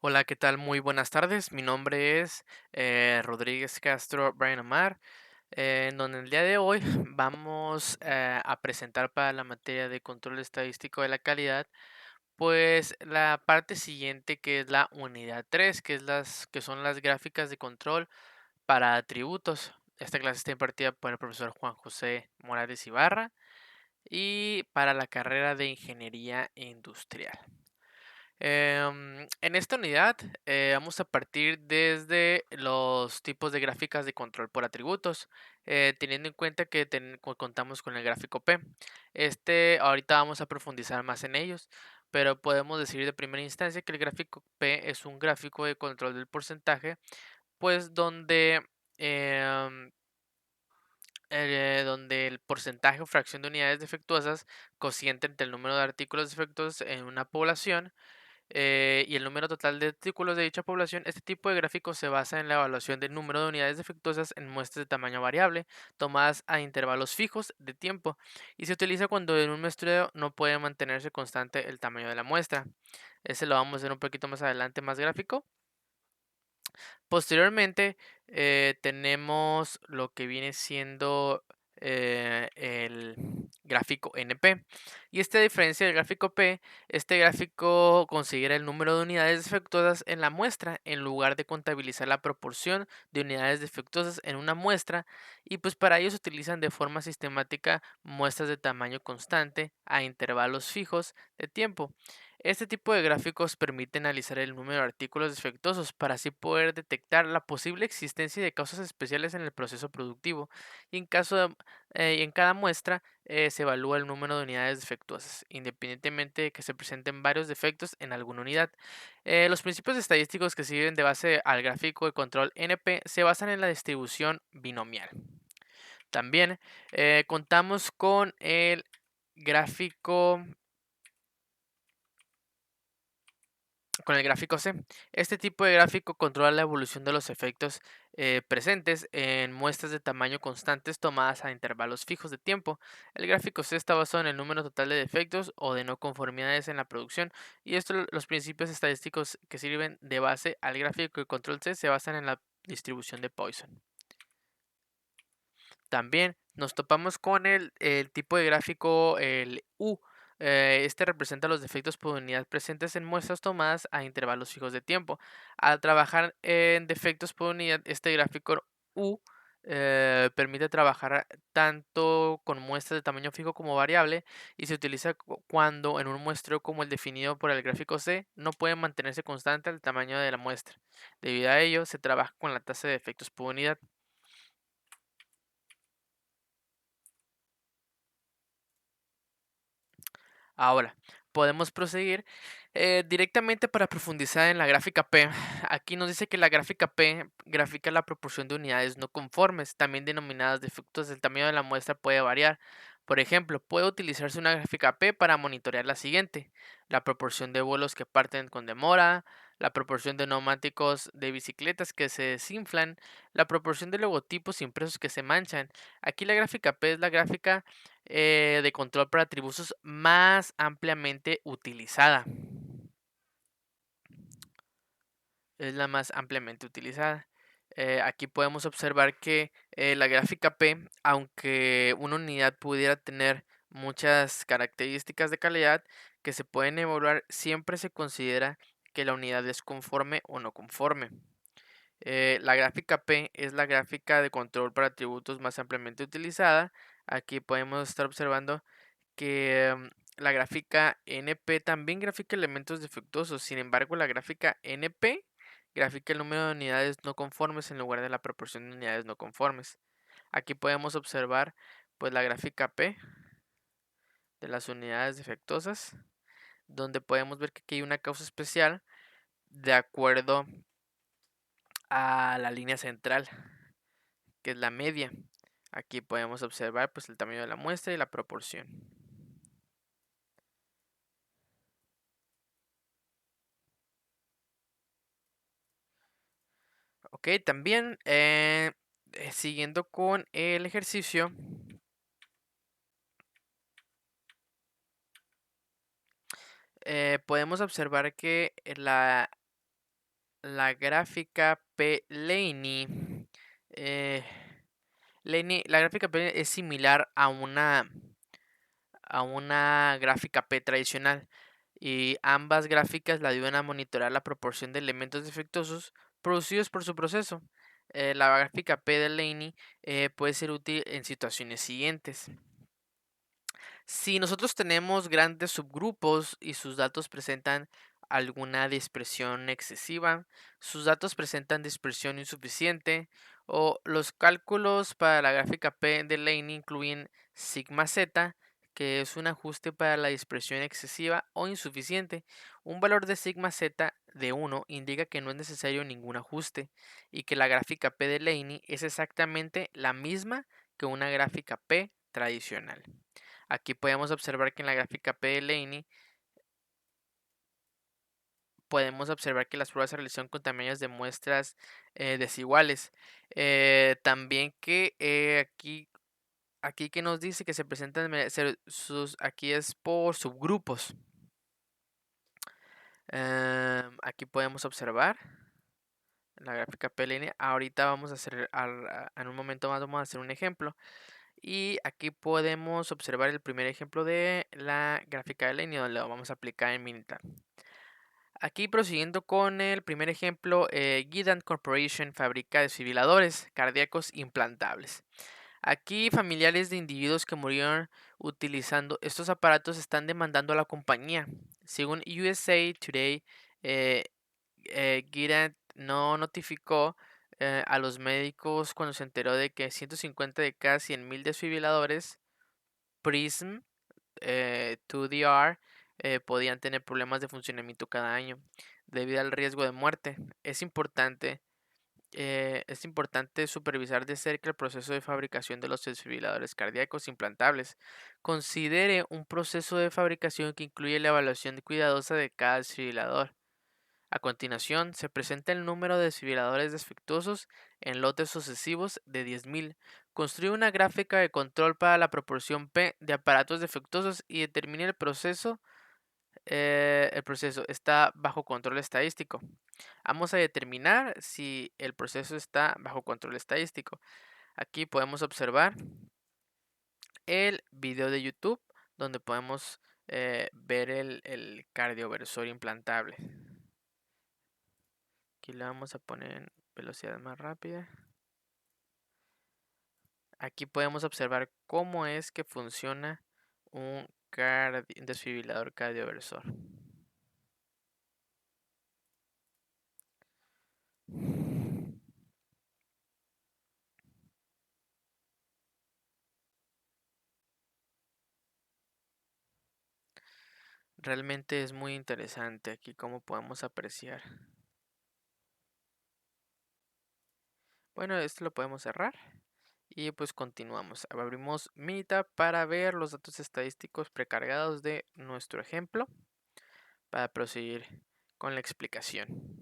Hola, ¿qué tal? Muy buenas tardes. Mi nombre es Rodríguez Castro Brian Amar, en donde el día de hoy vamos a presentar para la materia de control estadístico de la calidad, pues la parte siguiente que es la unidad 3, que son las gráficas de control para atributos. Esta clase está impartida por el profesor Juan José Morales Ibarra y para la carrera de Ingeniería Industrial. En esta unidad vamos a partir desde los tipos de gráficas de control por atributos, teniendo en cuenta que contamos con el gráfico P. Ahorita vamos a profundizar más en ellos, pero podemos decir de primera instancia que el gráfico P es un gráfico de control del porcentaje, pues em, donde el porcentaje o fracción de unidades defectuosas cociente entre el número de artículos defectuosos en una población y el número total de artículos de dicha población. Este tipo de gráfico se basa en la evaluación del número de unidades defectuosas en muestras de tamaño variable, tomadas a intervalos fijos de tiempo, y se utiliza cuando en un muestreo no puede mantenerse constante el tamaño de la muestra. Ese lo vamos a ver un poquito más adelante, más gráfico. Posteriormente, tenemos lo que viene siendo el gráfico NP. Y a diferencia del gráfico P, este gráfico considera el número de unidades defectuosas en la muestra en lugar de contabilizar la proporción de unidades defectuosas en una muestra. Y pues para ello se utilizan de forma sistemática muestras de tamaño constante a intervalos fijos de tiempo. Este tipo de gráficos permite analizar el número de artículos defectuosos para así poder detectar la posible existencia de causas especiales en el proceso productivo. Y en cada muestra se evalúa el número de unidades defectuosas, independientemente de que se presenten varios defectos en alguna unidad. Los principios estadísticos que sirven de base al gráfico de control NP se basan en la distribución binomial. También contamos con el gráfico con el gráfico C. Este tipo de gráfico controla la evolución de los efectos presentes en muestras de tamaño constantes tomadas a intervalos fijos de tiempo. El gráfico C está basado en el número total de defectos o de no conformidades en la producción, y los principios estadísticos que sirven de base al gráfico de control C se basan en la distribución de Poisson. También nos topamos con el tipo de gráfico, el U. Este representa los defectos por unidad presentes en muestras tomadas a intervalos fijos de tiempo. Al trabajar en defectos por unidad, este gráfico U permite trabajar tanto con muestras de tamaño fijo como variable, y se utiliza cuando en un muestreo como el definido por el gráfico C no puede mantenerse constante el tamaño de la muestra. Debido a ello, se trabaja con la tasa de defectos por unidad. Ahora, podemos proseguir directamente para profundizar en la gráfica P. Aquí nos dice que la gráfica P grafica la proporción de unidades no conformes, también denominadas defectos. El tamaño de la muestra puede variar. Por ejemplo, puede utilizarse una gráfica P para monitorear la siguiente: la proporción de vuelos que parten con demora, la proporción de neumáticos de bicicletas que se desinflan, la proporción de logotipos impresos que se manchan. Aquí la gráfica P es la gráfica de control para atributos más ampliamente utilizada. Es la más ampliamente utilizada. Aquí podemos observar que la gráfica P, aunque una unidad pudiera tener muchas características de calidad que se pueden evaluar, siempre se considera que la unidad es conforme o no conforme. La gráfica P es la gráfica de control para atributos más ampliamente utilizada. Aquí podemos estar observando que la gráfica NP también grafica elementos defectuosos. Sin embargo, la gráfica NP grafica el número de unidades no conformes en lugar de la proporción de unidades no conformes. Aquí podemos observar pues la gráfica P de las unidades defectuosas, donde podemos ver que aquí hay una causa especial de acuerdo a la línea central, que es la media. Aquí podemos observar pues el tamaño de la muestra y la proporción. Ok, también siguiendo con el ejercicio, podemos observar que la gráfica P-Laney. La gráfica P es similar a una gráfica P tradicional y ambas gráficas la ayudan a monitorar la proporción de elementos defectuosos producidos por su proceso. La gráfica P de Laney puede ser útil en situaciones siguientes. Si nosotros tenemos grandes subgrupos y sus datos presentan alguna dispersión excesiva, sus datos presentan dispersión insuficiente, o los cálculos para la gráfica P de Lane incluyen sigma z, que es un ajuste para la dispersión excesiva o insuficiente. Un valor de sigma z de 1 indica que no es necesario ningún ajuste y que la gráfica P de Lane es exactamente la misma que una gráfica P tradicional. Aquí podemos observar que en la gráfica P de Laney podemos observar que las pruebas se realizaron con tamaños de muestras desiguales. También que aquí que nos dice que se presentan aquí es por subgrupos. Aquí podemos observar la gráfica P de Laney. Ahorita vamos a hacer, en un momento más vamos a hacer un ejemplo. Y aquí podemos observar el primer ejemplo de la gráfica de Laney, donde lo vamos a aplicar en Minitab. Aquí prosiguiendo con el primer ejemplo, Guidant Corporation fabrica desfibriladores cardíacos implantables. Aquí familiares de individuos que murieron utilizando estos aparatos están demandando a la compañía. Según USA Today, Guidant no notificó a los médicos cuando se enteró de que 150 de cada 100.000 desfibriladores PRISM 2DR podían tener problemas de funcionamiento cada año debido al riesgo de muerte. Es importante supervisar de cerca el proceso de fabricación de los desfibriladores cardíacos implantables. Considere un proceso de fabricación que incluye la evaluación cuidadosa de cada desfibrilador. A continuación, se presenta el número de desfibriladores defectuosos en lotes sucesivos de 10.000. Construye una gráfica de control para la proporción P de aparatos defectuosos y determine el proceso. El proceso está bajo control estadístico. Vamos a determinar si el proceso está bajo control estadístico. Aquí podemos observar el video de YouTube donde podemos ver el cardioversor implantable. Aquí le vamos a poner en velocidad más rápida. Aquí podemos observar cómo es que funciona un desfibrilador cardioversor. Realmente es muy interesante aquí cómo podemos apreciar. Bueno, esto lo podemos cerrar y pues continuamos. Abrimos Minitab para ver los datos estadísticos precargados de nuestro ejemplo para proseguir con la explicación.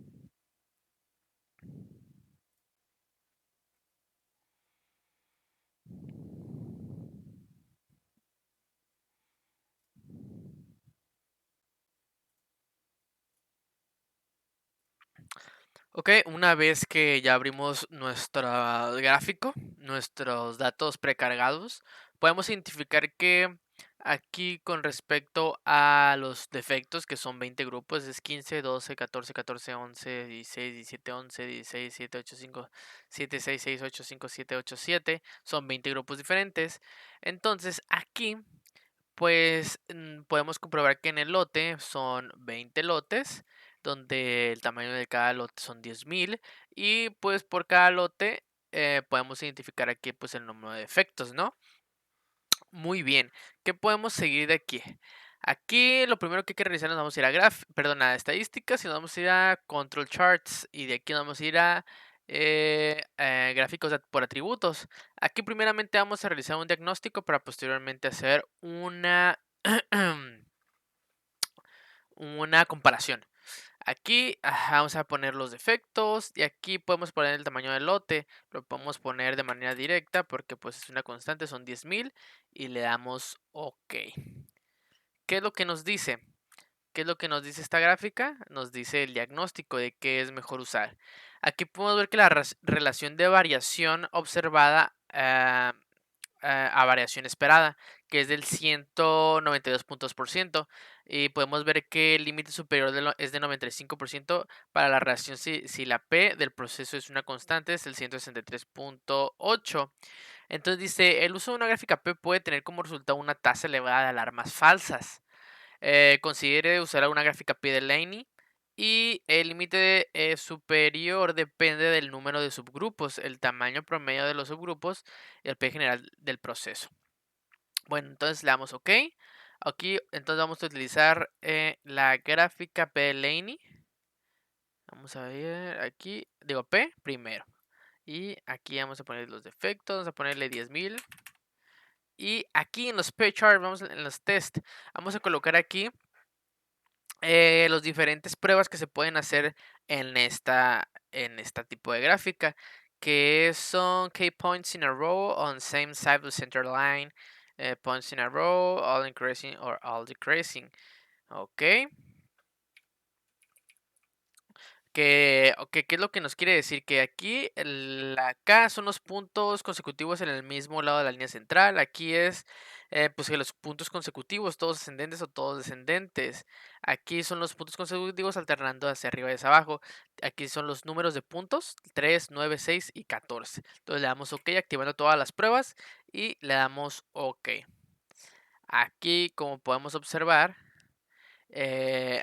Ok, una vez que ya abrimos nuestro gráfico, nuestros datos precargados, podemos identificar que aquí con respecto a los defectos, que son 20 grupos, es 15, 12, 14, 14, 11, 16, 17, 11, 16, 7, 8, 5, 7, 6, 6, 8, 5, 7, 8, 7, son 20 grupos diferentes. Entonces aquí pues podemos comprobar que en el lote son 20 lotes, donde el tamaño de cada lote son 10.000 y pues por cada lote podemos identificar aquí pues el número de defectos, ¿no? Muy bien, ¿qué podemos seguir de aquí? Aquí lo primero que hay que realizar nos vamos a ir a estadísticas y nos vamos a ir a control charts y de aquí nos vamos a ir a gráficos por atributos. Aquí primeramente vamos a realizar un diagnóstico para posteriormente hacer una comparación. Aquí vamos a poner los defectos y aquí podemos poner el tamaño del lote. Lo podemos poner de manera directa porque pues es una constante, son 10.000 y le damos OK. ¿Qué es lo que nos dice? ¿Qué es lo que nos dice esta gráfica? Nos dice el diagnóstico de qué es mejor usar. Aquí podemos ver que la relación de variación observada a variación esperada, que es del 192 puntos por ciento, y podemos ver que el límite superior es de 95% para la relación si la P del proceso es una constante, es el 163.8. Entonces dice, el uso de una gráfica P puede tener como resultado una tasa elevada de alarmas falsas. Considere usar una gráfica P de Laney y el límite superior depende del número de subgrupos, el tamaño promedio de los subgrupos y el P general del proceso. Bueno, entonces le damos OK. Aquí entonces vamos a utilizar la gráfica P de Laney. Vamos a ver aquí, digo P primero. Y aquí vamos a poner los defectos, vamos a ponerle 10,000. Y aquí en los P-chart, vamos en los test, vamos a colocar aquí los diferentes pruebas que se pueden hacer en esta tipo de gráfica, que son K-points in a row on same side of the center line, points in a row, all increasing or all decreasing. Ok. ¿Qué es lo que nos quiere decir? Que aquí la K son los puntos consecutivos en el mismo lado de la línea central. Aquí es pues que los puntos consecutivos, todos ascendentes o todos descendentes. Aquí son los puntos consecutivos alternando hacia arriba y hacia abajo. Aquí son los números de puntos, 3, 9, 6 y 14. Entonces le damos OK activando todas las pruebas y le damos OK. Aquí, como podemos observar,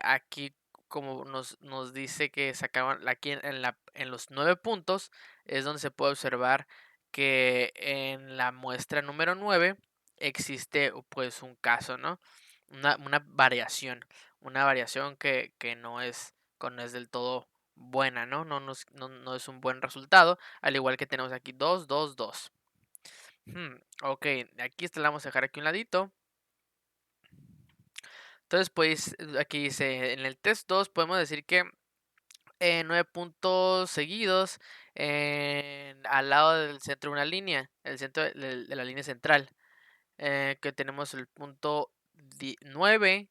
aquí como nos dice que sacaban aquí en los 9 puntos es donde se puede observar que en la muestra número 9 existe pues un caso, ¿no? Una variación que no es del todo buena, ¿no? No es un buen resultado, al igual que tenemos aquí 2, 2, 2. Ok, aquí la vamos a dejar aquí un ladito. Entonces, pues aquí dice, en el test 2 podemos decir que 9 puntos seguidos al lado del centro de una línea, el centro de la línea central, que tenemos el punto 9,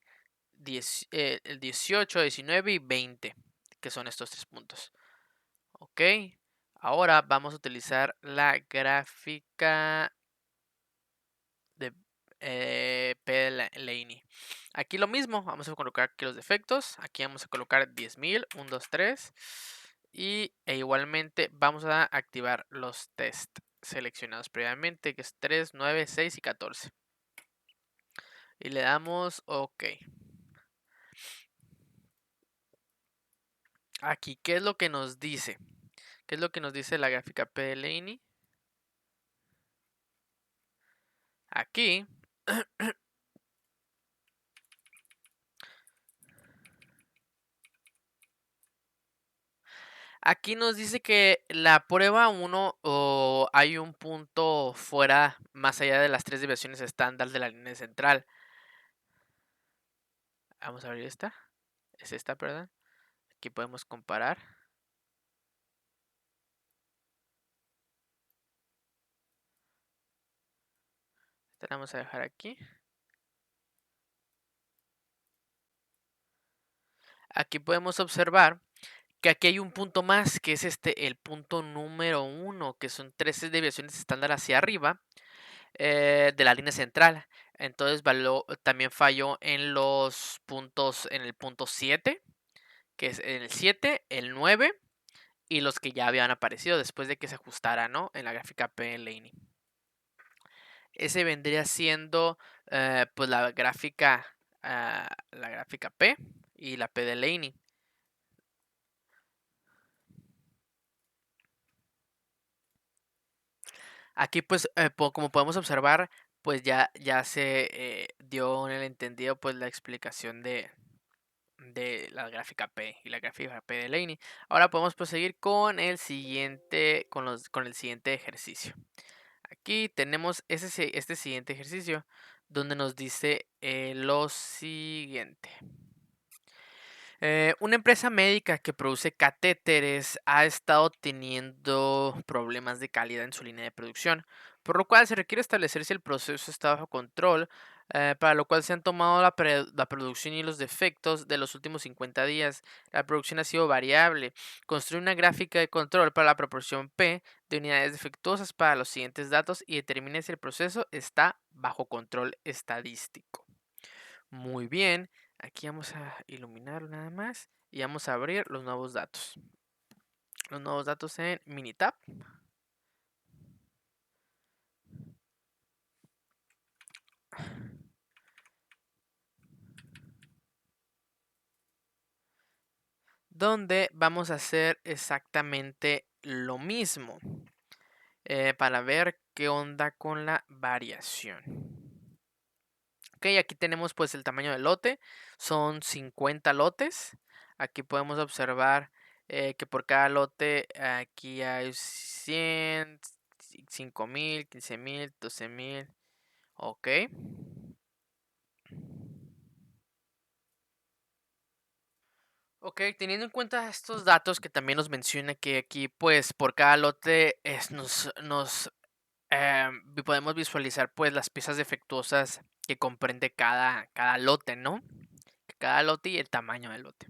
10, el 18, 19 y 20, que son estos 3 puntos. Ok, ahora vamos a utilizar la gráfica de P de Laney. Aquí lo mismo, vamos a colocar aquí los defectos. Aquí vamos a colocar 10,000, 1, 2, 3. Igualmente vamos a activar los test seleccionados previamente, que es 3, 9, 6 y 14. Y le damos OK. Aquí, ¿qué es lo que nos dice? ¿Qué es lo que nos dice la gráfica P de Laney? Aquí Aquí nos dice que la prueba 1 hay un punto fuera más allá de las 3 deviaciones estándar de la línea central. Vamos a abrir esta. Es esta, perdón. Aquí podemos comparar. Esta la vamos a dejar aquí. Aquí podemos observar que aquí hay un punto más, que es el punto número 1, que son 13 deviaciones estándar hacia arriba de la línea central. Entonces también falló en los puntos, en el punto 7, que es en el 7, el 9 y los que ya habían aparecido después de que se ajustara, ¿no? En la gráfica P Laney. Ese vendría siendo pues la gráfica P y la P de Laney. Aquí pues como podemos observar pues ya se dio en el entendido pues la explicación de la gráfica P y la gráfica P de Laney. Ahora podemos proseguir con el siguiente con el siguiente ejercicio. Aquí tenemos este siguiente ejercicio donde nos dice lo siguiente. Una empresa médica que produce catéteres ha estado teniendo problemas de calidad en su línea de producción, por lo cual se requiere establecer si el proceso está bajo control para lo cual se han tomado la producción y los defectos de los últimos 50 días. La producción ha sido variable. Construye una gráfica de control para la proporción P de unidades defectuosas para los siguientes datos y determine si el proceso está bajo control estadístico. Muy bien, aquí vamos a iluminar nada más y vamos a abrir los nuevos datos. Los nuevos datos en Minitab. Donde vamos a hacer exactamente lo mismo para ver qué onda con la variación. Ok, aquí tenemos pues el tamaño del lote, son 50 lotes. Aquí podemos observar que por cada lote aquí hay 100, 5,000, 15,000, 12,000. Ok. Ok, teniendo en cuenta estos datos que también nos menciona que aquí pues por cada lote podemos visualizar pues las piezas defectuosas que comprende cada lote, ¿no? Cada lote y el tamaño del lote.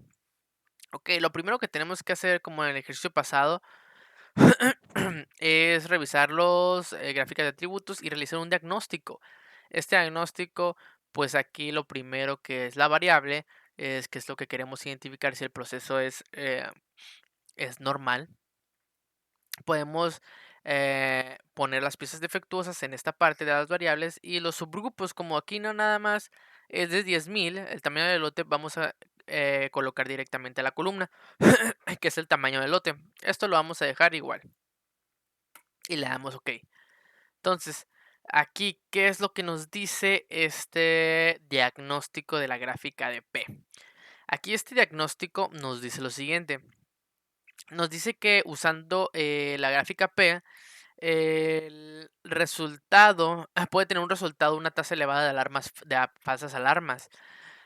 Ok, lo primero que tenemos que hacer, como en el ejercicio pasado, es revisar los gráficas de atributos y realizar un diagnóstico. Este diagnóstico, pues aquí lo primero que es la variable, es que es lo que queremos identificar si el proceso es normal. Podemos poner las piezas defectuosas en esta parte de las variables y los subgrupos, como aquí no nada más es de 10,000, el tamaño del lote vamos a colocar directamente a la columna, que es el tamaño del lote. Esto lo vamos a dejar igual y le damos OK. Entonces, aquí, ¿qué es lo que nos dice este diagnóstico de la gráfica de P? Aquí este diagnóstico nos dice lo siguiente. Nos dice que usando la gráfica P, el resultado puede tener un resultado, una tasa elevada de alarmas, falsas alarmas.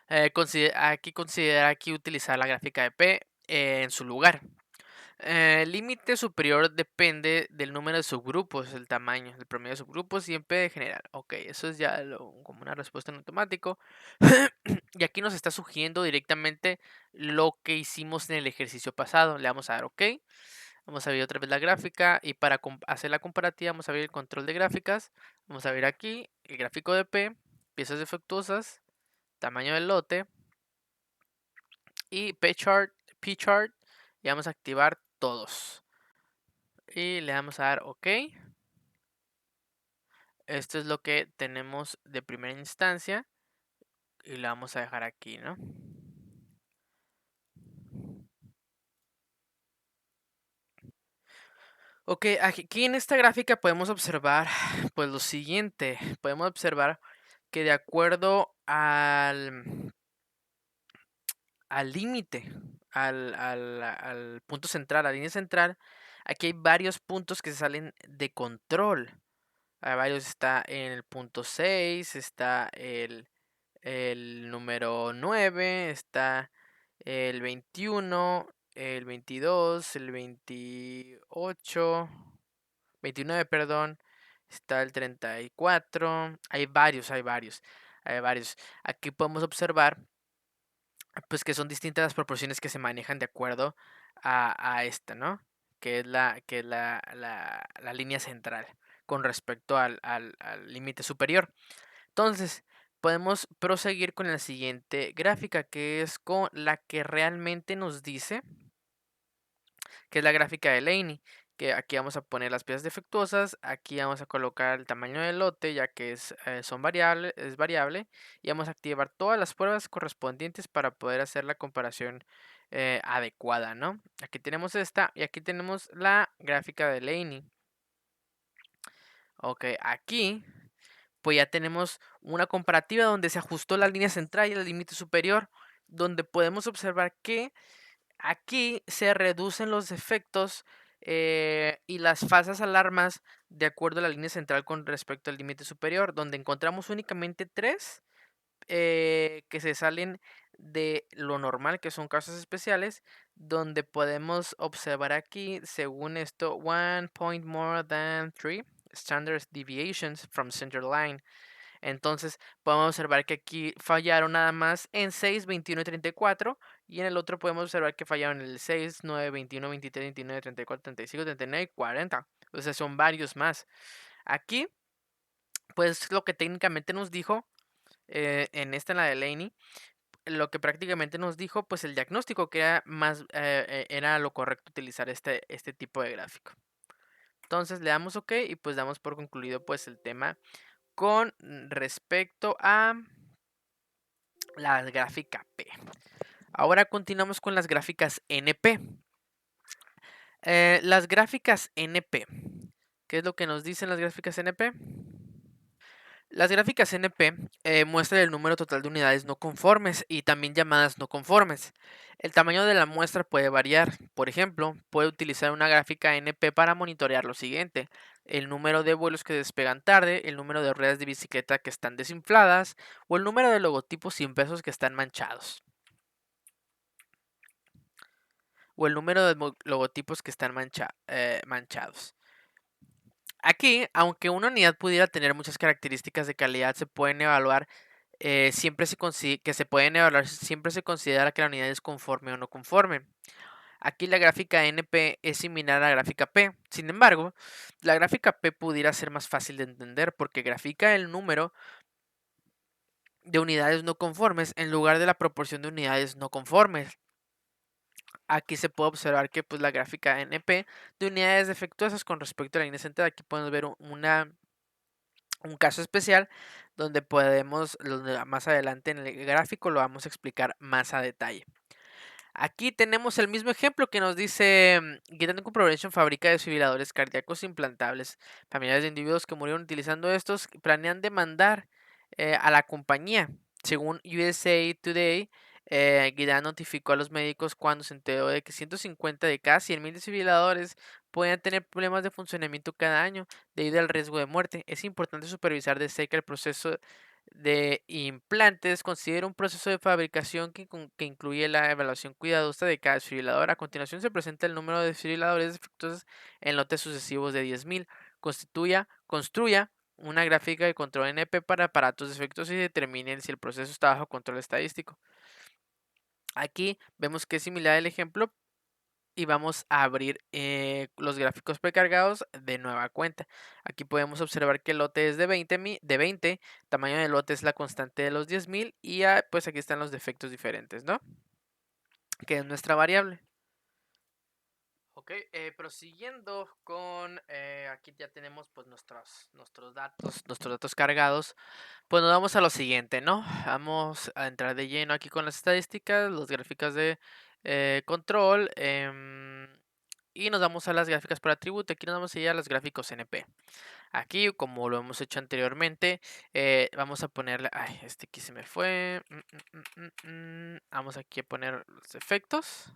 Aquí considera aquí utilizar la gráfica de P en su lugar. El límite superior depende del número de subgrupos, el tamaño, el promedio de subgrupos y en P de general. Ok, eso es ya como una respuesta en automático. Y aquí nos está sugiriendo directamente lo que hicimos en el ejercicio pasado. Le vamos a dar OK. Vamos a ver otra vez la gráfica y para hacer la comparativa vamos a ver el control de gráficas. Vamos a ver aquí el gráfico de P, piezas defectuosas, tamaño del lote y P-chart y vamos a activar todos. Y le vamos a dar OK. Esto es lo que tenemos de primera instancia y lo vamos a dejar aquí, ¿no? Ok, aquí en esta gráfica podemos observar pues lo siguiente. Podemos observar que de acuerdo al límite, al punto central, a la línea central, aquí hay varios puntos que se salen de control. Hay varios, está en el punto 6, está el número 9, está el 21, el 22, el 28, 29, perdón, está el 34. Hay varios, hay varios, hay varios. Aquí podemos observar pues que son distintas las proporciones que se manejan de acuerdo a esta, ¿no? Que es la línea central con respecto al límite superior. Entonces, podemos proseguir con la siguiente gráfica, que es con la que realmente nos dice, que es la gráfica de Laney, que aquí vamos a poner las piezas defectuosas, aquí vamos a colocar el tamaño del lote, ya que es variable, y vamos a activar todas las pruebas correspondientes para poder hacer la comparación adecuada, ¿no? Aquí tenemos esta y aquí tenemos la gráfica de Laney. Ok, aquí pues ya tenemos una comparativa donde se ajustó la línea central y el límite superior, donde podemos observar que aquí se reducen los efectos y las falsas alarmas de acuerdo a la línea central con respecto al límite superior, donde encontramos únicamente tres que se salen de lo normal, que son casos especiales, donde podemos observar aquí, según esto, 1 point more than 3 standard deviations from center line. Entonces, podemos observar que aquí fallaron nada más en 6, 21 y 34, y en el otro podemos observar que fallaron en el 6, 9, 21, 23, 29, 34, 35, 39 y 40. O sea, son varios más. Aquí, pues lo que técnicamente nos dijo en la de Laney, lo que prácticamente nos dijo, pues el diagnóstico que era más, era lo correcto utilizar este tipo de gráfico. Entonces le damos OK y pues damos por concluido pues el tema con respecto a la gráfica P. Ahora continuamos con las gráficas NP. Las gráficas NP. ¿Qué es lo que nos dicen las gráficas NP? Las gráficas NP muestran el número total de unidades no conformes y también llamadas no conformes. El tamaño de la muestra puede variar. Por ejemplo, puede utilizar una gráfica NP para monitorear lo siguiente: el número de vuelos que despegan tarde, el número de ruedas de bicicleta que están desinfladas o el número de logotipos impresos que están manchados. O el número de logotipos que están manchados. Aquí, aunque una unidad pudiera tener muchas características de calidad, se pueden evaluar siempre se considera que la unidad es conforme o no conforme. Aquí la gráfica NP es similar a la gráfica P. Sin embargo, la gráfica P pudiera ser más fácil de entender porque grafica el número de unidades no conformes en lugar de la proporción de unidades no conformes. Aquí se puede observar que pues, la gráfica NP de unidades defectuosas con respecto a la línea central. Aquí podemos ver un caso especial donde más adelante en el gráfico lo vamos a explicar más a detalle. Aquí tenemos el mismo ejemplo que nos dice Gitano Corporation fabrica desfibriladores cardíacos implantables. Familiares de individuos que murieron utilizando estos planean demandar a la compañía. Según USA Today, Guidan notificó a los médicos cuando se enteró de que 150 de cada 100.000 desfibriladores pueden tener problemas de funcionamiento cada año debido al riesgo de muerte. Es importante supervisar de cerca el proceso de implantes. Considera un proceso de fabricación que incluye la evaluación cuidadosa de cada desfibrilador. A continuación se presenta el número de desfibriladores defectuosos en lotes sucesivos de 10.000. Construya una gráfica de control NP para aparatos defectuosos y determinen si el proceso está bajo control estadístico. Aquí vemos que es similar el ejemplo y vamos a abrir los gráficos precargados de nueva cuenta. Aquí podemos observar que el lote es de 20, tamaño del lote es la constante de los 10.000 y pues aquí están los defectos diferentes, ¿no? Que es nuestra variable. Ok, prosiguiendo con, aquí ya tenemos pues nuestros datos cargados. Pues nos vamos a lo siguiente, ¿no? Vamos a entrar de lleno aquí con las estadísticas, las gráficas de control, y nos vamos a las gráficas por atributo. Aquí nos vamos a ir a los gráficos NP. Aquí, como lo hemos hecho anteriormente, vamos a ponerle... Ay, este aquí se me fue. Vamos aquí a poner los efectos.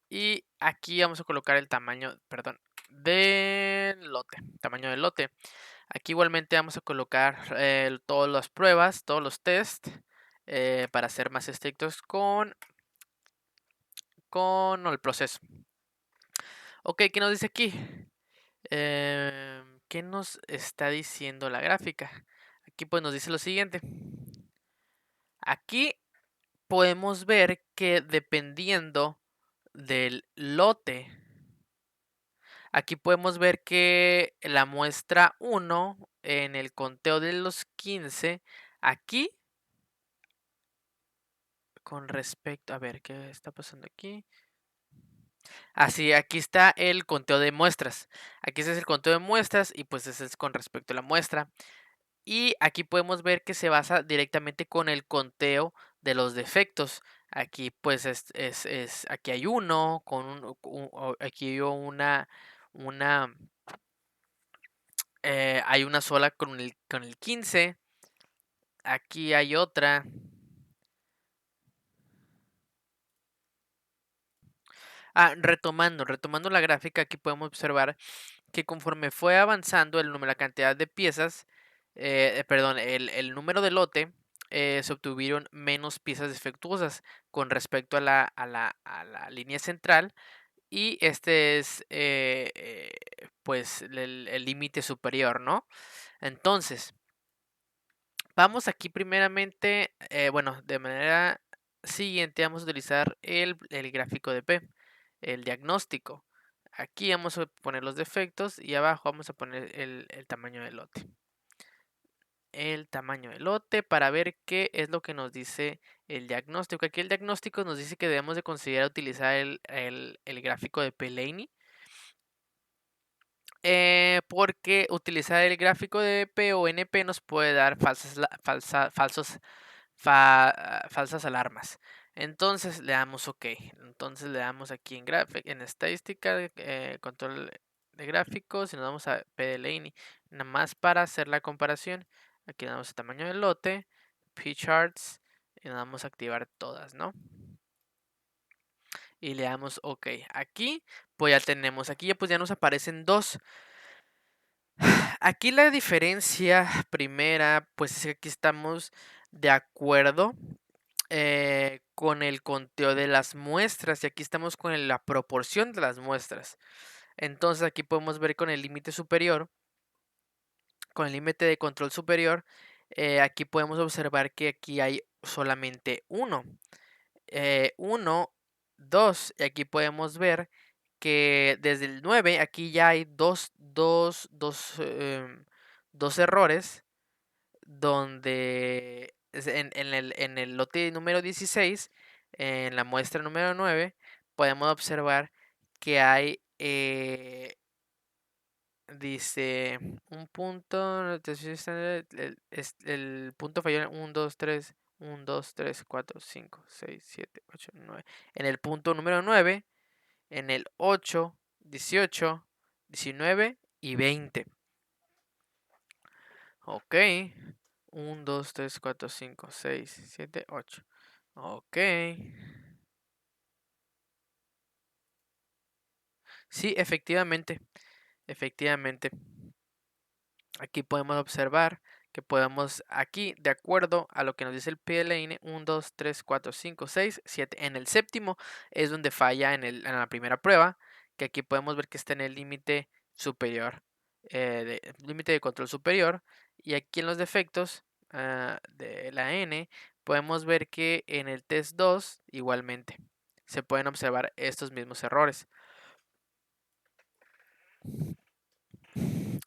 Y aquí vamos a colocar el tamaño, perdón, del lote. Tamaño del lote. Aquí igualmente vamos a colocar todas las pruebas, todos los test, para ser más estrictos con el proceso. Ok, ¿qué nos dice aquí? ¿Qué nos está diciendo la gráfica? Aquí pues nos dice lo siguiente. Aquí podemos ver que dependiendo del lote, aquí podemos ver que la muestra 1 en el conteo de los 15, aquí con respecto, a ver, ¿qué está pasando aquí? Así, aquí está el conteo de muestras. Aquí ese es el conteo de muestras y pues ese es con respecto a la muestra. Y aquí podemos ver que se basa directamente con el conteo de los defectos. Aquí pues aquí hay uno, aquí hay hay una sola con el 15. Aquí hay otra. Retomando la gráfica, aquí podemos observar que conforme fue avanzando la cantidad de piezas, perdón, el número de lote, se obtuvieron menos piezas defectuosas con respecto a la línea central, y este es pues el límite superior, ¿no? Entonces, Vamos aquí primeramente, bueno, de manera siguiente vamos a utilizar el gráfico de P, el diagnóstico. Aquí vamos a poner los defectos y abajo vamos a poner el tamaño del lote. El tamaño del lote para ver qué es lo que nos dice el diagnóstico. Aquí el diagnóstico nos dice que debemos de considerar utilizar el gráfico de P-Laney. Porque utilizar el gráfico de P o NP nos puede dar falsas alarmas. Entonces le damos OK. Entonces le damos aquí en estadística, control de gráficos y nos vamos a PDLine. Nada más para hacer la comparación. Aquí le damos el tamaño del lote, P-Charts y nos vamos a activar todas, ¿no? Y le damos OK. Aquí pues ya tenemos, aquí ya pues ya nos aparecen dos. Aquí la diferencia primera, pues es que aquí estamos de acuerdo con el conteo de las muestras y aquí estamos con la proporción de las muestras. Entonces aquí podemos ver con el límite superior, con el límite de control superior, aquí podemos observar que aquí hay solamente uno. 1, 2, y aquí podemos ver que desde el 9 aquí ya hay dos errores donde en el lote número 16, en la muestra número 9, podemos observar que hay, dice, un punto, el punto falló en 1, 2, 3, 1, 2, 3, 4, 5, 6, 7, 8, 9. En el punto número 9, en el 8, 18, 19 y 20. Ok. 1, 2, 3, 4, 5, 6, 7, 8. Ok. Sí, efectivamente. Efectivamente. Aquí podemos observar que podemos aquí, de acuerdo a lo que nos dice el PLN, 1, 2, 3, 4, 5, 6, 7. En el séptimo es donde falla en la primera prueba, que aquí podemos ver que está en el límite superior, límite de control superior. Y aquí en los defectos de la N, podemos ver que en el test 2 igualmente se pueden observar estos mismos errores.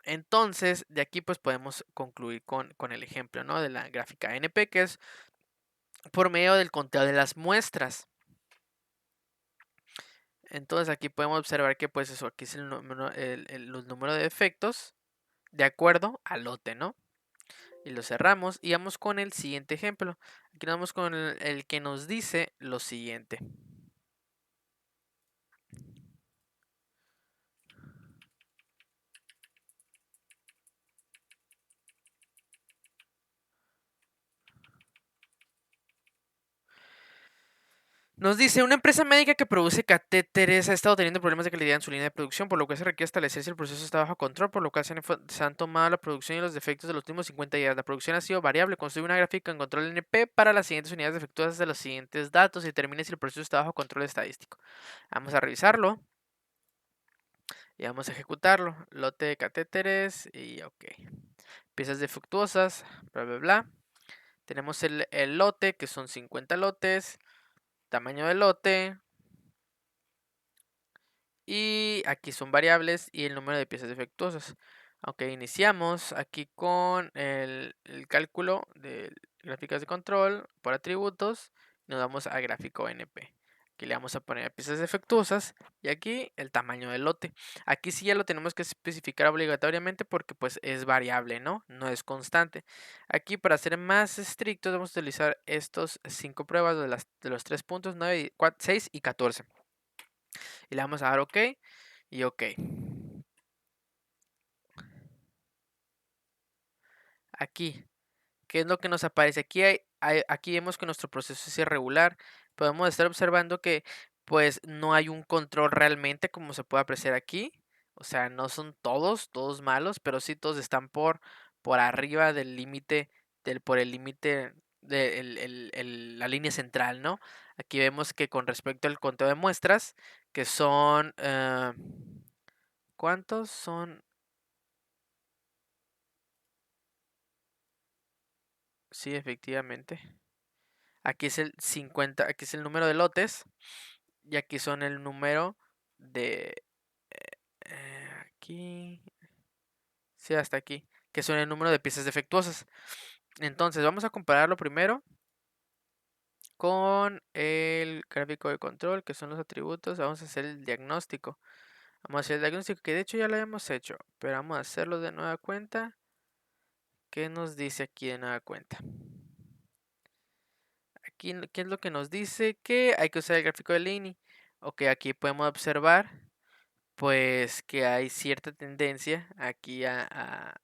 Entonces, de aquí pues podemos concluir con el ejemplo, ¿no? De la gráfica NP, que es por medio del conteo de las muestras. Entonces aquí podemos observar que pues eso, aquí es el número, los números de defectos de acuerdo al lote, ¿no? Y lo cerramos y vamos con el siguiente ejemplo. Aquí vamos con el que nos dice lo siguiente. Nos dice, una empresa médica que produce catéteres ha estado teniendo problemas de calidad en su línea de producción, por lo que se requiere establecer si el proceso está bajo control, por lo que se han tomado la producción y los defectos de los últimos 50 días. La producción ha sido variable. Construye una gráfica en control NP para las siguientes unidades defectuosas de los siguientes datos y determine si el proceso está bajo control estadístico. Vamos a revisarlo y vamos a ejecutarlo. Lote de catéteres y OK. Piezas defectuosas, bla, bla, bla. Tenemos el lote, que son 50 lotes. Tamaño del lote. Y aquí son variables y el número de piezas defectuosas. Ok, iniciamos aquí con el cálculo de gráficas de control por atributos. Nos vamos a gráfico NP. Aquí le vamos a poner piezas defectuosas y aquí el tamaño del lote. Aquí sí ya lo tenemos que especificar obligatoriamente porque pues es variable, ¿no? No es constante. Aquí para ser más estrictos vamos a utilizar estos 5 pruebas de los 3 puntos, 9, 6 y 14. Y le vamos a dar OK y OK. Aquí, ¿qué es lo que nos aparece? Aquí vemos que nuestro proceso es irregular. Podemos estar observando que pues no hay un control realmente como se puede apreciar aquí. O sea, no son todos malos, pero sí todos están por arriba del límite, por el límite de la línea central, ¿no? Aquí vemos que con respecto al conteo de muestras, que son, ¿cuántos son? Sí, efectivamente. Aquí es el 50, aquí es el número de lotes y aquí son el número de aquí, sí, hasta aquí, que son el número de piezas defectuosas. Entonces, vamos a compararlo primero con el gráfico de control, que son los atributos. Vamos a hacer el diagnóstico. Vamos a hacer el diagnóstico, que de hecho ya lo hemos hecho, pero vamos a hacerlo de nueva cuenta. ¿Qué nos dice aquí de nueva cuenta? Aquí, ¿qué es lo que nos dice? Que hay que usar el gráfico de Linear. Ok, aquí podemos observar pues que hay cierta tendencia aquí a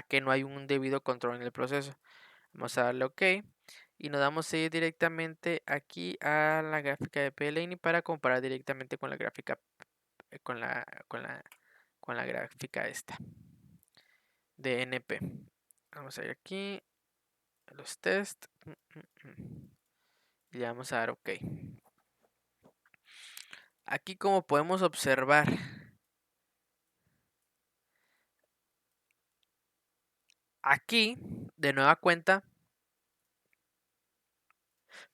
que no hay un debido control en el proceso. Vamos a darle OK y nos damos a ir directamente aquí a la gráfica de PLN para comparar directamente con la gráfica con la gráfica esta de NP. Vamos a ir aquí a los test y le vamos a dar OK. Aquí, como podemos observar, aquí de nueva cuenta,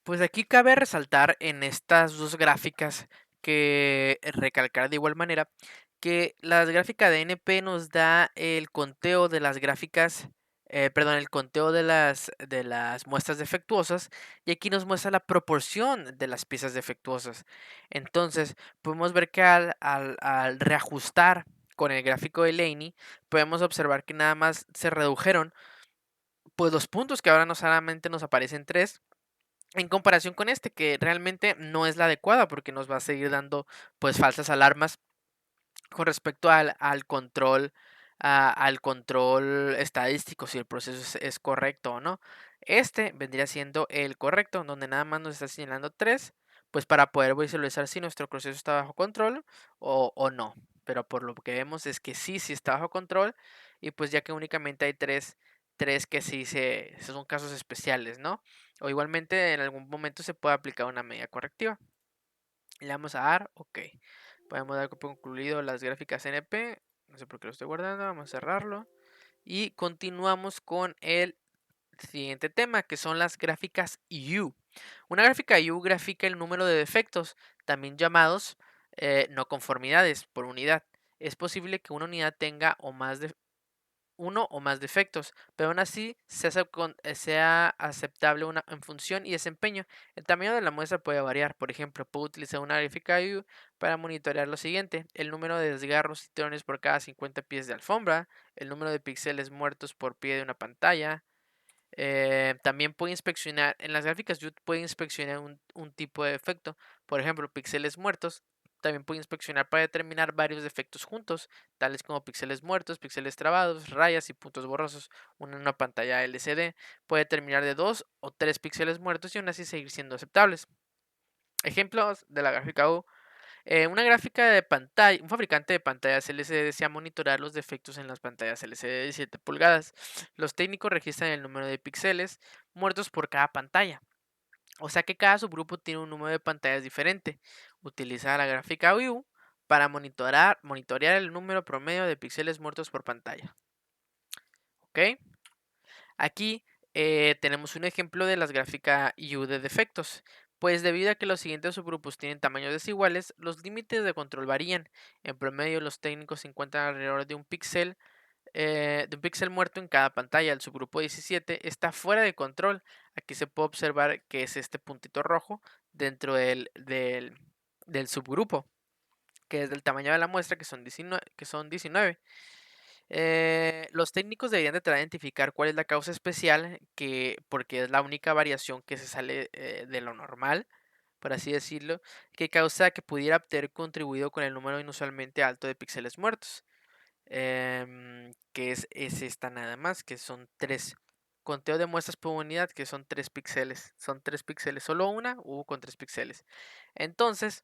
pues aquí cabe resaltar en estas dos gráficas que recalcar de igual manera que la gráfica de NP nos da el conteo de las gráficas, perdón, el conteo de las muestras defectuosas, y aquí nos muestra la proporción de las piezas defectuosas. Entonces, podemos ver que al reajustar con el gráfico de Laney, podemos observar que nada más se redujeron pues los puntos, que ahora no solamente nos aparecen 3 en comparación con este, que realmente no es la adecuada porque nos va a seguir dando pues falsas alarmas con respecto al control estadístico, si el proceso es correcto o no. Este vendría siendo el correcto, donde nada más nos está señalando 3, pues para poder visualizar si nuestro proceso está bajo control o no. Pero por lo que vemos es que sí está bajo control, y pues ya que únicamente hay tres que sí son casos especiales, ¿no? O igualmente en algún momento se puede aplicar una medida correctiva. Le vamos a dar OK. Podemos dar por concluido las gráficas NP. No sé por qué lo estoy guardando. Vamos a cerrarlo. Y continuamos con el siguiente tema, que son las gráficas U. Una gráfica U grafica el número de defectos, también llamados no conformidades por unidad. Es posible que una unidad tenga uno o más defectos, pero aún así sea aceptable en función y desempeño. El tamaño de la muestra puede variar. Por ejemplo, puedo utilizar una gráfica U para monitorear lo siguiente: el número de desgarros y tirones por cada 50 pies de alfombra, el número de píxeles muertos por pie de una pantalla. También puede inspeccionar, en las gráficas yo puede inspeccionar un tipo de defecto, por ejemplo, píxeles muertos. También puede inspeccionar para determinar varios defectos juntos, tales como píxeles muertos, píxeles trabados, rayas y puntos borrosos. Una pantalla LCD puede determinar de 2 o 3 píxeles muertos y aún así seguir siendo aceptables. Ejemplos de la gráfica U: una gráfica de pantalla, un fabricante de pantallas LCD desea monitorar los defectos en las pantallas LCD de 17 pulgadas. Los técnicos registran el número de píxeles muertos por cada pantalla. O sea que cada subgrupo tiene un número de pantallas diferente. Utiliza la gráfica U para monitorear el número promedio de píxeles muertos por pantalla. ¿Ok? Aquí tenemos un ejemplo de las gráficas U de defectos. Pues debido a que los siguientes subgrupos tienen tamaños desiguales, los límites de control varían. En promedio, los técnicos encuentran alrededor de un píxel muerto en cada pantalla. El subgrupo 17 está fuera de control. Aquí se puede observar que es este puntito rojo dentro del subgrupo, que es del tamaño de la muestra, que son 19. Los técnicos deberían de tratar de identificar cuál es la causa especial, porque es la única variación que se sale de lo normal, por así decirlo, que causa que pudiera haber contribuido con el número inusualmente alto de píxeles muertos, que es esta nada más, que son 3. Conteo de muestras por unidad, que son 3 píxeles. Son 3 píxeles, solo una hubo con 3 píxeles. Entonces,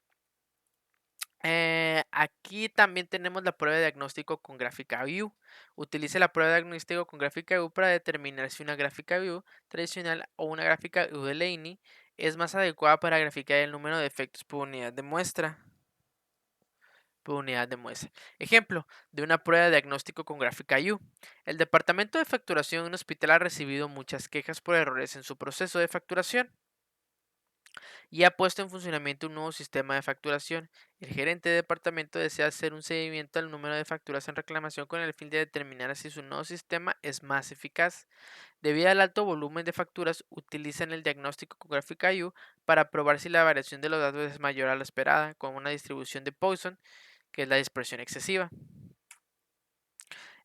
aquí también tenemos la prueba de diagnóstico con gráfica view. Utilice la prueba de diagnóstico con gráfica view para determinar si una gráfica view tradicional o una gráfica view de Laney es más adecuada para graficar el número de efectos por unidad de muestra. por unidad de muestra. Ejemplo de una prueba de diagnóstico con gráfica U. El departamento de facturación en un hospital ha recibido muchas quejas por errores en su proceso de facturación y ha puesto en funcionamiento un nuevo sistema de facturación. El gerente de departamento desea hacer un seguimiento al número de facturas en reclamación con el fin de determinar si su nuevo sistema es más eficaz. Debido al alto volumen de facturas, utilizan el diagnóstico con gráfica U para probar si la variación de los datos es mayor a la esperada, con una distribución de Poisson, que es la dispersión excesiva.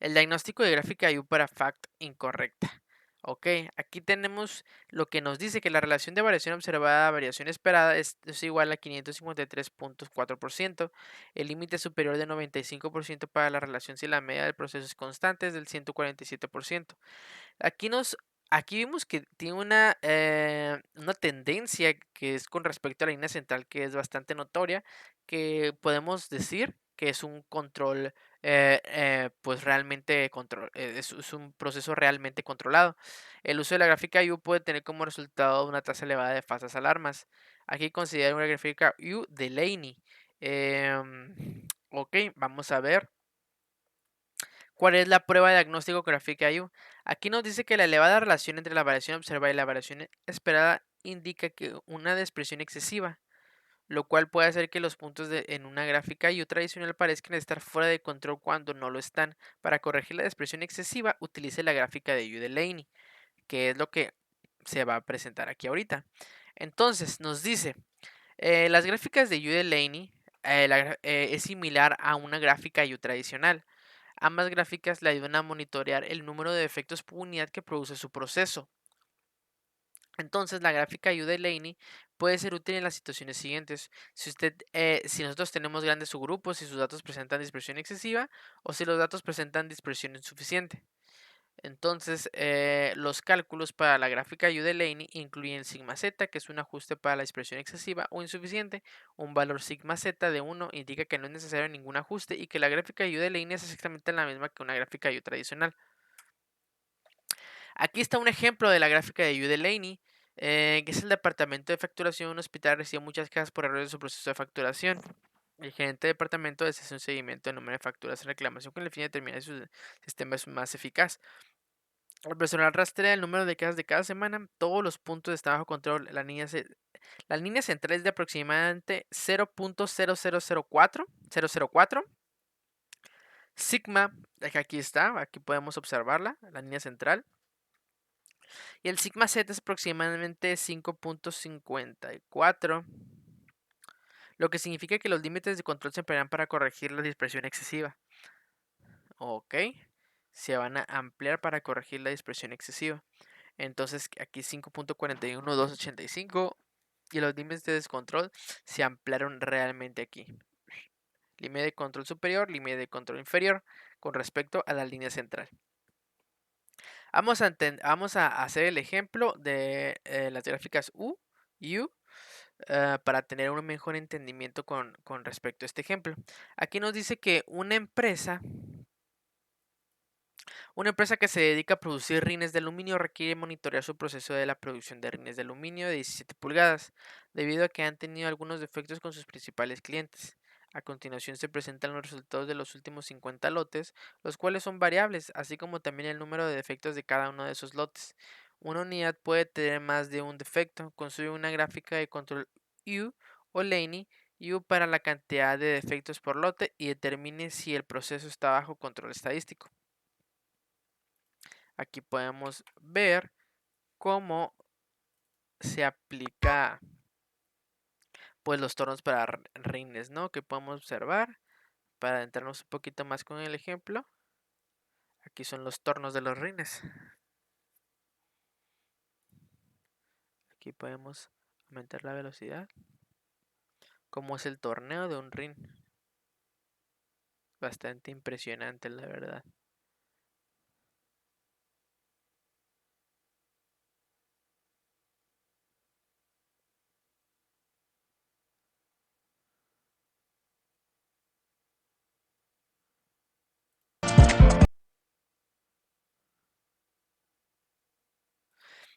El diagnóstico de gráfica U para fact incorrecta. Ok, aquí tenemos lo que nos dice que la relación de variación observada a variación esperada es igual a 553.4%. El límite superior de 95% para la relación si la media del proceso es constante es del 147%. Aquí nos aquí vimos que tiene una tendencia que es con respecto a la línea central que es bastante notoria, que podemos decir que es un control, pues realmente es un proceso realmente controlado. El uso de la gráfica U puede tener como resultado una tasa elevada de falsas alarmas. Aquí considera una gráfica U de Laney. Ok, vamos a ver. ¿Cuál es la prueba de diagnóstico gráfica U? Aquí nos dice que la elevada relación entre la variación observada y la variación esperada indica que una expresión excesiva, lo cual puede hacer que los puntos en una gráfica U tradicional parezcan estar fuera de control cuando no lo están. Para corregir la expresión excesiva, utilice la gráfica de U de Laney, que es lo que se va a presentar aquí ahorita. Entonces, nos dice, las gráficas de U de Laney es similar a una gráfica U tradicional. Ambas gráficas le ayudan a monitorear el número de defectos por unidad que produce su proceso. Entonces, la gráfica U de Laney puede ser útil en las situaciones siguientes. Si nosotros tenemos grandes subgrupos, si sus datos presentan dispersión excesiva o si los datos presentan dispersión insuficiente. Entonces, los cálculos para la gráfica U de Laney incluyen sigma z, que es un ajuste para la dispersión excesiva o insuficiente. Un valor sigma z de 1 indica que no es necesario ningún ajuste y que la gráfica U de Laney es exactamente la misma que una gráfica U tradicional. Aquí está un ejemplo de la gráfica de U de Laney, que es el departamento de facturación de un hospital recibe muchas quejas por errores de su proceso de facturación. El gerente de departamento desea hacer un seguimiento del número de facturas en reclamación con el fin de determinar si su sistema es más eficaz. El personal rastrea el número de quejas de cada semana. Todos los puntos están bajo control. La línea central es de aproximadamente 0.0004004. Sigma, que aquí está, aquí podemos observarla, la línea central. Y el sigma z es aproximadamente 5.54, lo que significa que los límites de control se emplearán para corregir la dispersión excesiva. Ok, se van a ampliar para corregir la dispersión excesiva. Entonces aquí 5.41285 y los límites de descontrol se ampliaron realmente aquí. Límite de control superior, límite de control inferior con respecto a la línea central. Vamos a hacer el ejemplo de las gráficas U y U para tener un mejor entendimiento con respecto a este ejemplo. Aquí nos dice que una empresa que se dedica a producir rines de aluminio requiere monitorear su proceso de la producción de rines de aluminio de 17 pulgadas, debido a que han tenido algunos defectos con sus principales clientes. A continuación se presentan los resultados de los últimos 50 lotes, los cuales son variables, así como también el número de defectos de cada uno de esos lotes. Una unidad puede tener más de un defecto. Construye una gráfica de control U o Laney U para la cantidad de defectos por lote y determine si el proceso está bajo control estadístico. Aquí podemos ver cómo se aplica pues los tornos para rines, ¿no? Que podemos observar para adentrarnos un poquito más con el ejemplo. Aquí son los tornos de los rines. Aquí podemos aumentar la velocidad. Como es el torneo de un rin. Bastante impresionante, la verdad.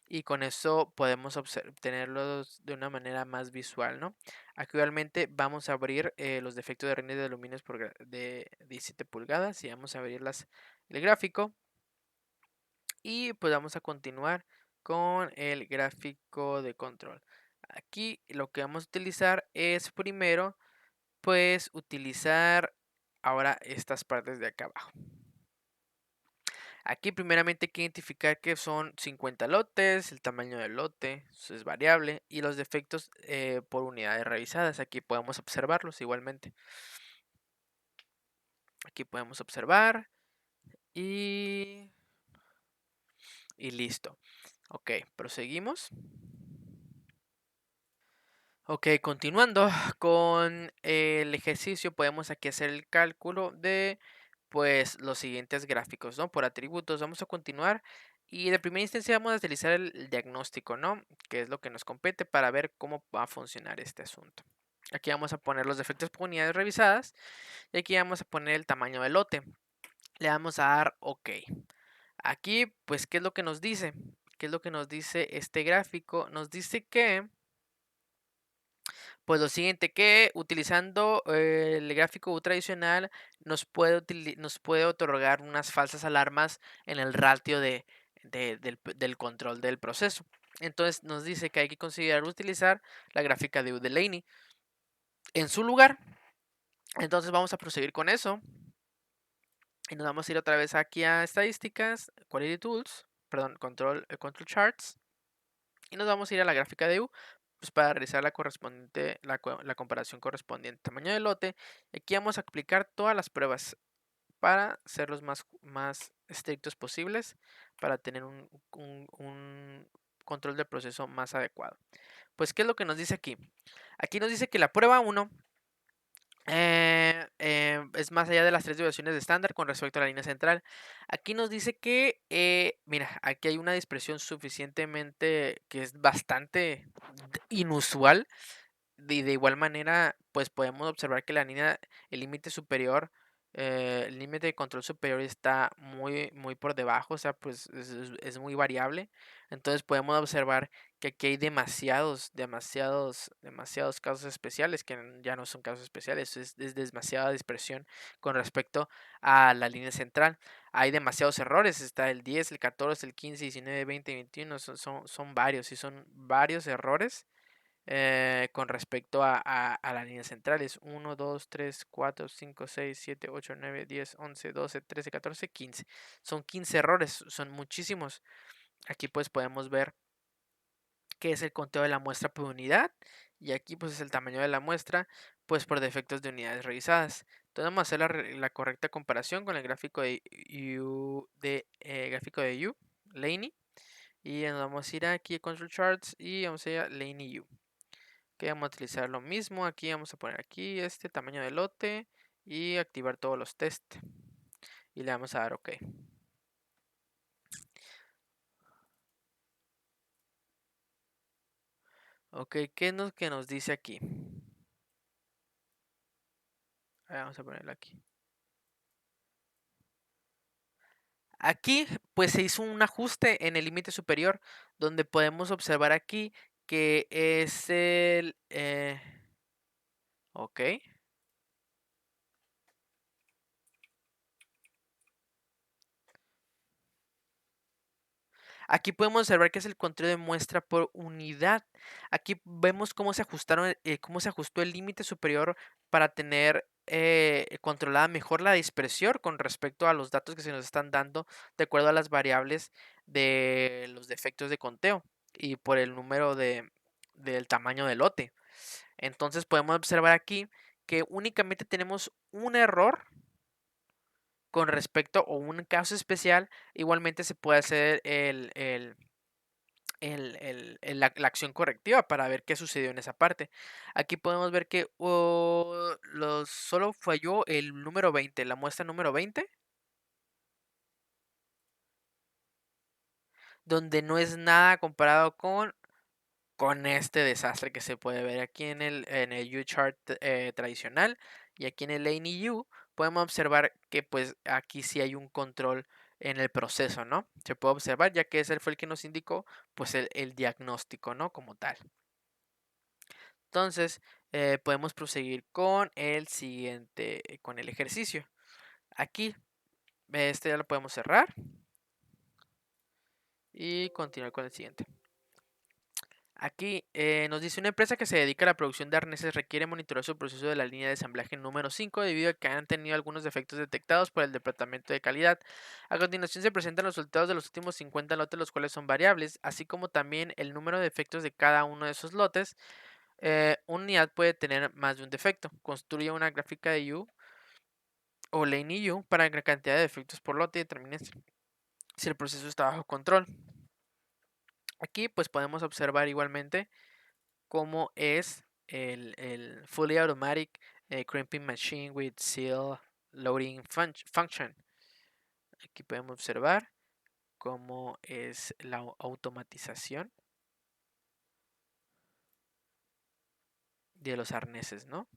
y con eso podemos tenerlos de una manera más visual, ¿no? Actualmente vamos a abrir los defectos de rines de aluminio de 17 pulgadas y vamos a abrir el gráfico y pues vamos a continuar con el gráfico de control. Aquí lo que vamos a utilizar es primero pues utilizar ahora estas partes de acá abajo. Aquí primeramente hay que identificar que son 50 lotes, el tamaño del lote eso es variable y los defectos por unidades revisadas. Aquí podemos observarlos igualmente. Aquí podemos observar y, y listo. Ok, proseguimos. Ok, continuando con el ejercicio, podemos aquí hacer el cálculo de pues los siguientes gráficos, ¿no? Por atributos, vamos a continuar y de primera instancia vamos a utilizar el diagnóstico, ¿no? Que es lo que nos compete para ver cómo va a funcionar este asunto. Aquí vamos a poner los defectos por unidades revisadas y aquí vamos a poner el tamaño del lote. Le vamos a dar OK. Aquí, pues, ¿qué es lo que nos dice? ¿Qué es lo que nos dice este gráfico? Nos dice que pues lo siguiente, que utilizando el gráfico U tradicional nos puede otorgar unas falsas alarmas en el ratio del control del proceso. Entonces nos dice que hay que considerar utilizar la gráfica de U-Delaney en su lugar. Entonces vamos a proseguir con eso. Y nos vamos a ir otra vez aquí a estadísticas, Quality Tools, perdón, Control Charts. Y nos vamos a ir a la gráfica de U pues para realizar la comparación correspondiente. Tamaño de lote. Aquí vamos a aplicar todas las pruebas para ser los más estrictos posibles para tener un control del proceso más adecuado. Pues, ¿qué es lo que nos dice aquí? Aquí nos dice que la prueba 1 es más allá de las 3 duraciones de estándar con respecto a la línea central. Aquí nos dice que, mira, aquí hay una dispersión suficientemente que es bastante inusual. Y de igual manera, pues podemos observar que el límite superior, el límite de control superior está muy por debajo, o sea, pues es muy variable. Entonces podemos observar que aquí hay demasiados casos especiales que ya no son casos especiales, es demasiada dispersión con respecto a la línea central. Hay demasiados errores, está el 10, el 14, el 15, 19, 20, 21, son varios, y son varios errores con respecto a la línea central. Es 1, 2, 3, 4, 5, 6, 7, 8, 9, 10, 11, 12, 13, 14, 15. Son 15 errores, son muchísimos. Aquí pues podemos ver qué es el conteo de la muestra por unidad. Y aquí pues es el tamaño de la muestra pues por defectos de unidades revisadas. Entonces vamos a hacer la correcta comparación con el gráfico de U, Laney. Y nos vamos a ir aquí a Control Charts y vamos a ir a Laney U. Que vamos a utilizar lo mismo. Aquí vamos a poner aquí este tamaño de lote y activar todos los test. Y le vamos a dar OK. OK, ¿qué es lo que nos dice aquí? Vamos a ponerlo aquí. Aquí pues se hizo un ajuste en el límite superior donde podemos observar aquí que es OK. Aquí podemos observar que es el conteo de muestra por unidad. Aquí vemos cómo se ajustó el límite superior para tener controlada mejor la dispersión con respecto a los datos que se nos están dando de acuerdo a las variables de los defectos de conteo y por el número del tamaño del lote. Entonces podemos observar aquí que únicamente tenemos un error con respecto o un caso especial. Igualmente se puede hacer la acción correctiva para ver qué sucedió en esa parte. Aquí podemos ver que solo falló el número 20, la muestra número 20, donde no es nada comparado con este desastre que se puede ver aquí en el U-Chart tradicional y aquí en el Laney U podemos observar que pues aquí sí hay un control en el proceso, ¿no? Se puede observar ya que ese fue el que nos indicó pues el diagnóstico, ¿no? Como tal. Entonces, podemos proseguir con el siguiente, con el ejercicio. Aquí, este ya lo podemos cerrar y continuar con el siguiente. Aquí nos dice una empresa que se dedica a la producción de arneses requiere monitorear su proceso de la línea de ensamblaje número 5 debido a que han tenido algunos defectos detectados por el departamento de calidad. A continuación se presentan los resultados de los últimos 50 lotes, los cuales son variables, así como también el número de defectos de cada uno de esos lotes. Una unidad puede tener más de un defecto. Construye una gráfica de U o Lane U para la cantidad de defectos por lote y determine si el proceso está bajo control. Aquí pues podemos observar igualmente cómo es el Fully Automatic Crimping Machine with Seal Loading Function. Aquí podemos observar cómo es la automatización de los arneses, ¿no?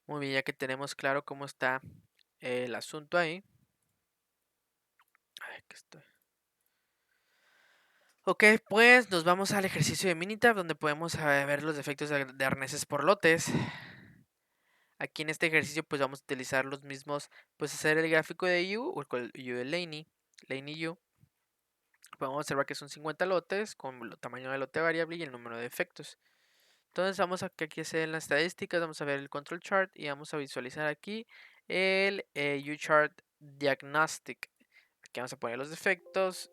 Muy bien, ya que tenemos claro cómo está el asunto ahí. Ay, aquí estoy. Ok, pues nos vamos al ejercicio de Minitab donde podemos ver los defectos de arneses por lotes. Aquí en este ejercicio pues vamos a utilizar los mismos, pues hacer el gráfico de U o el U de Laney U. Podemos observar que son 50 lotes con el tamaño del lote variable y el número de defectos. Entonces vamos a que aquí hacer las estadísticas, vamos a ver el control chart y vamos a visualizar aquí el U-Chart Diagnostic. Aquí vamos a poner los defectos.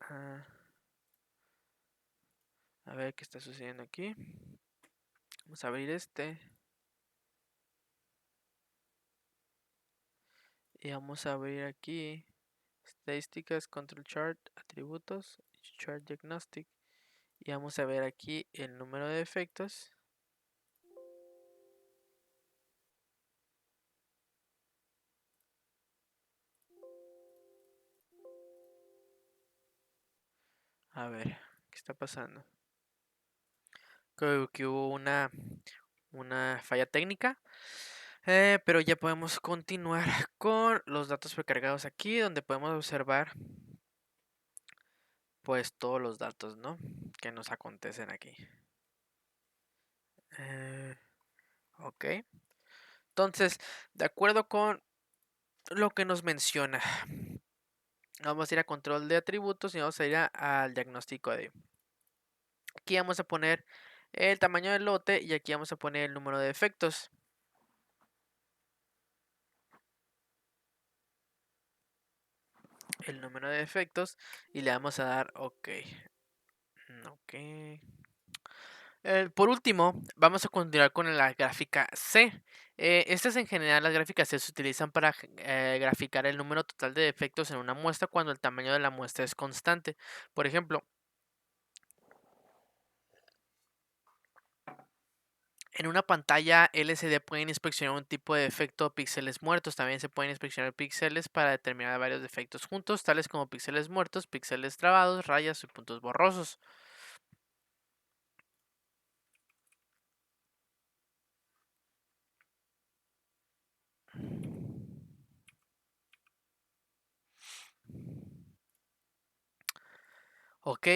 Ah, a ver qué está sucediendo aquí. Vamos a abrir este. Y vamos a abrir aquí estadísticas, control chart, atributos, chart diagnostic. Y vamos a ver aquí el número de defectos. A ver, ¿qué está pasando? Creo que hubo una falla técnica. Pero ya podemos continuar con los datos precargados aquí, donde podemos observar pues todos los datos, ¿no? Que nos acontecen aquí. Eh, ok. Entonces, de acuerdo con lo que nos menciona, vamos a ir a control de atributos y vamos a ir al diagnóstico de. Aquí vamos a poner el tamaño del lote y aquí vamos a poner el número de defectos. El número de defectos y le vamos a dar OK. OK. Por último, vamos a continuar con la gráfica C. Estas en general, las gráficas C se utilizan para graficar el número total de defectos en una muestra cuando el tamaño de la muestra es constante. Por ejemplo, en una pantalla LCD pueden inspeccionar un tipo de defecto o píxeles muertos. También se pueden inspeccionar píxeles para determinar varios defectos juntos, tales como píxeles muertos, píxeles trabados, rayas y puntos borrosos. Ok,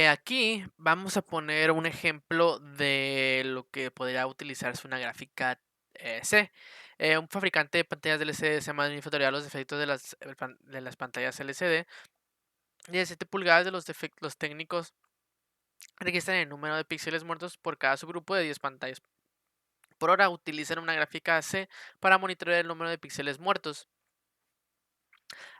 aquí vamos a poner un ejemplo de lo que podría utilizarse una gráfica C. Un fabricante de pantallas de LCD se llama monitorear los defectos de las pantallas LCD. 17 pulgadas de los técnicos registran el número de píxeles muertos por cada subgrupo de 10 pantallas por hora utilizan una gráfica C para monitorear el número de píxeles muertos.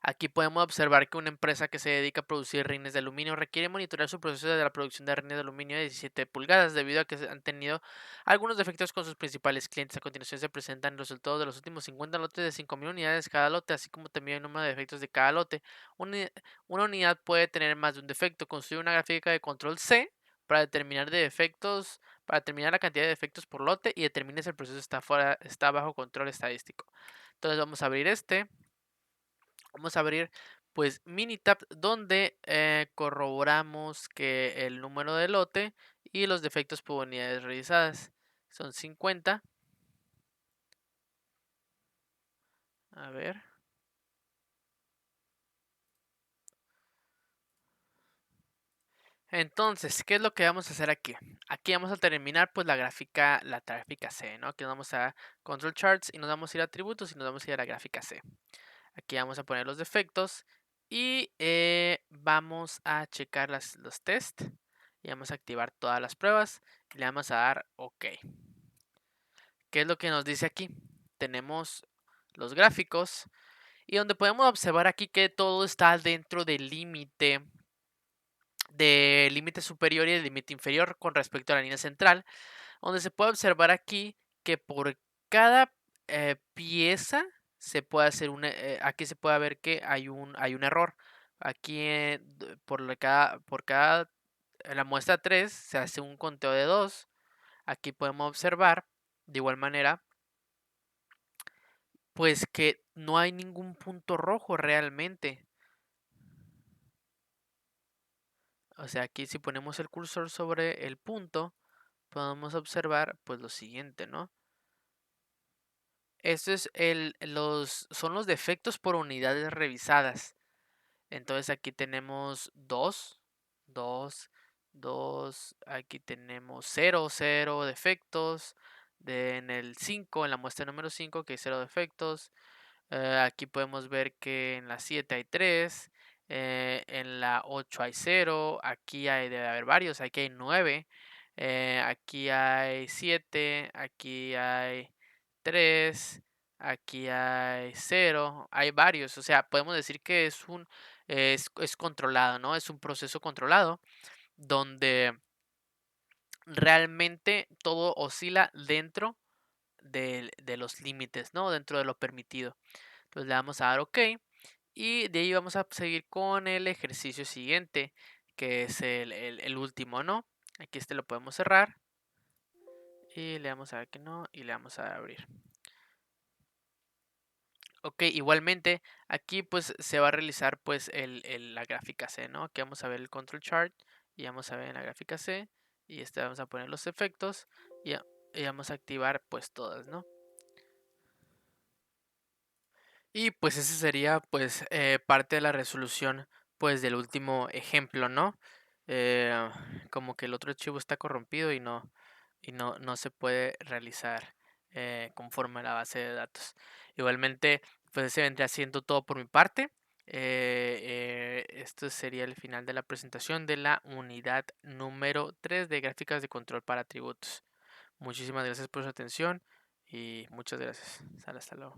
Aquí podemos observar que una empresa que se dedica a producir rines de aluminio requiere monitorear su proceso de la producción de rines de aluminio de 17 pulgadas debido a que han tenido algunos defectos con sus principales clientes. A continuación se presentan los resultados de los últimos 50 lotes de 5.000 unidades cada lote, así como también el número de defectos de cada lote. Una, una unidad puede tener más de un defecto. Construye una gráfica de control C para determinar para determinar la cantidad de defectos por lote y determine si el proceso está bajo control estadístico. Entonces vamos a abrir Vamos a abrir pues Minitab donde corroboramos que el número de lote y los defectos por unidades revisadas son 50. A ver. Entonces, ¿qué es lo que vamos a hacer aquí? Aquí vamos a terminar pues la gráfica C, ¿no? Aquí nos vamos a Control Charts y nos vamos a ir a atributos y nos vamos a ir a la gráfica C. Aquí vamos a poner los defectos y vamos a checar los test y vamos a activar todas las pruebas y le vamos a dar OK. ¿Qué es lo que nos dice aquí? Tenemos los gráficos y donde podemos observar aquí que todo está dentro del límite superior y del límite inferior con respecto a la línea central, donde se puede observar aquí que por cada pieza se puede hacer aquí se puede ver que hay un error. Aquí por cada la muestra 3 se hace un conteo de 2. Aquí podemos observar de igual manera pues que no hay ningún punto rojo realmente. O sea, aquí si ponemos el cursor sobre el punto, podemos observar pues lo siguiente, ¿no? Esto es son los defectos por unidades revisadas. Entonces aquí tenemos 2, 2, 2, aquí tenemos 0, 0 defectos. En el 5, en la muestra número 5, que hay 0 defectos. Aquí podemos ver que en la 7 hay 3, en la 8 hay 0, aquí debe haber varios, aquí hay 9, aquí hay 7, aquí hay 3, aquí hay 0, hay varios, o sea, podemos decir que es controlado, ¿no? Es un proceso controlado donde realmente todo oscila dentro de los límites, ¿no? Dentro de lo permitido. Entonces le vamos a dar OK y de ahí vamos a seguir con el ejercicio siguiente, que es el último, ¿no? Aquí lo podemos cerrar y le damos a ver que no y le vamos a abrir. Ok, igualmente aquí pues se va a realizar pues la gráfica C, ¿no? Aquí vamos a ver el control chart y vamos a ver en la gráfica C y vamos a poner los efectos y, y vamos a activar pues todas, ¿no? Y pues ese sería pues parte de la resolución pues del último ejemplo, ¿no? Eh, Como que el otro archivo está corrompido y no se puede realizar conforme a la base de datos. Igualmente, pues ese vendría siendo todo por mi parte. Esto sería el final de la presentación de la unidad número 3 de gráficas de control para atributos. Muchísimas gracias por su atención y muchas gracias. Hasta luego.